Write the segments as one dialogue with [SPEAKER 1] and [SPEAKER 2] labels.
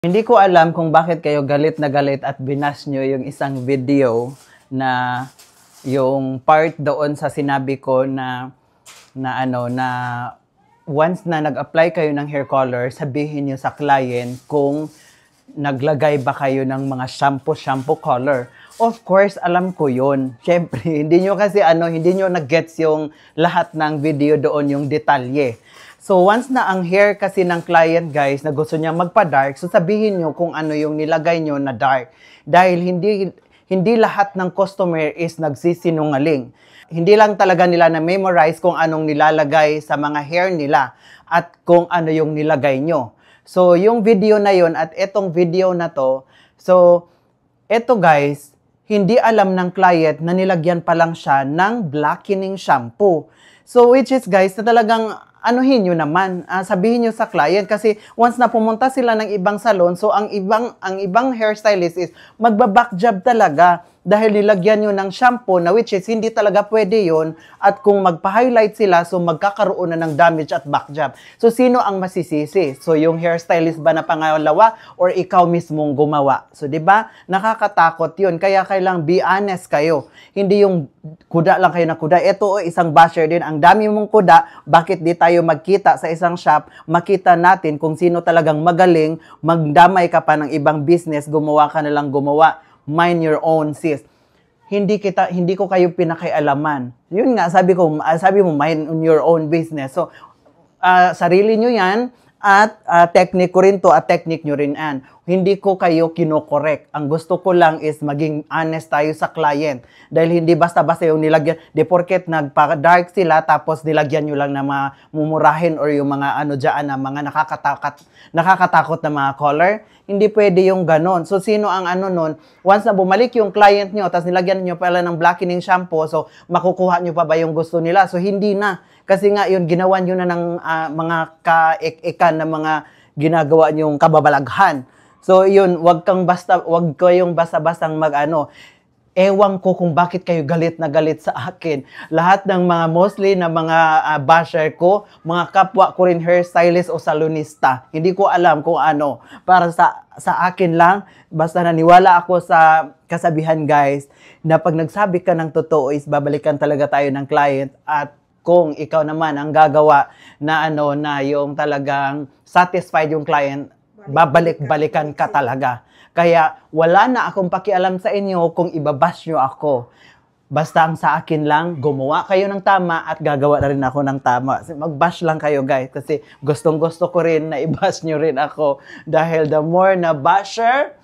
[SPEAKER 1] Hindi ko alam kung bakit kayo galit na galit at binas nyo yung isang video na yung part doon sa sinabi ko na once na nag-apply kayo ng hair color, sabihin nyo sa client kung naglagay ba kayo ng mga shampoo color. Of course, alam ko yun. Siyempre, hindi nyo nag-gets yung lahat ng video doon, yung detalye. So, once na ang hair kasi ng client, guys, na gusto niya magpa-dark, so sabihin nyo kung ano yung nilagay nyo na dark. Dahil hindi lahat ng customer is nagsisinungaling. Hindi lang talaga nila na-memorize kung anong nilalagay sa mga hair nila at kung ano yung nilagay nyo. So, yung video na yun at etong video na to, so, eto guys, hindi alam ng client na nilagyan pa lang siya ng blackening shampoo. So, which is guys, na talagang anuhin nyo naman, sabihin nyo sa client kasi once na pumunta sila ng ibang salon, so ang ibang hairstylist is magba-back job talaga dahil nilagyan nyo ng shampoo na which is hindi talaga pwede yon at kung magpa-highlight sila, so magkakaroon na ng damage at back job. So, sino ang masisisi? So, yung hairstylist ba na pangalawa or ikaw mismong gumawa? So, di ba? Nakakatakot yun. Kaya kailang be honest kayo. Hindi yung kuda lang kayo na kuda. Ito isang basher din. Ang dami mong kuda, bakit di tayo magkita sa isang shop, makita natin kung sino talagang magaling, magdamay ka pa ng ibang business, gumawa ka na lang gumawa. Mind your own, sis. Hindi ko kayo pinakialaman. Yun nga, sabi mo, mind your own business. So, sarili nyo yan, at technique ko rin to, at technique nyo rin yan. Hindi ko kayo kinokorek. Ang gusto ko lang is maging honest tayo sa client. Dahil hindi basta-basta yung nilagyan. Di porket nagpa-dark sila, tapos nilagyan nyo lang na mga mumurahin or yung mga na mga nakakatakot na mga color. Hindi pwede yung ganon. So, sino ang nun? Once na bumalik yung client nyo, tapos nilagyan nyo pala ng blackening shampoo, so makukuha nyo pa ba yung gusto nila? So, hindi na. Kasi nga yun, ginawa nyo na ng mga kaek-ekan na mga ginagawa nyong kababalaghan. So, yun, wag kayong basta-bastang ewan ko kung bakit kayo galit na galit sa akin. Lahat ng mga mostly na mga basher ko, mga kapwa ko rin hairstylist o salonista. Hindi ko alam kung ano. Para sa akin lang, basta naniwala ako sa kasabihan guys, na pag nagsabi ka ng totoo is babalikan talaga tayo ng client at kung ikaw naman ang gagawa na na yung talagang satisfied yung client, babalik-balikan ka talaga. Kaya wala na akong pakialam sa inyo kung ibabash nyo ako. Basta ang sa akin lang, gumawa kayo ng tama at gagawa na rin ako ng tama. Mag-bash lang kayo guys kasi gustong-gusto ko rin na i-bash nyo rin ako. Dahil the more na basher,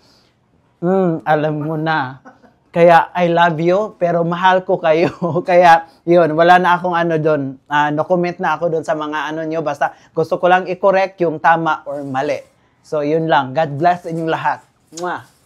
[SPEAKER 1] alam mo na. Kaya I love you, pero mahal ko kayo. Kaya yun, wala na akong doon. No comment na ako doon sa mga nyo. Basta gusto ko lang i-correct yung tama or mali. So yun lang. God bless inyong lahat. Mwah!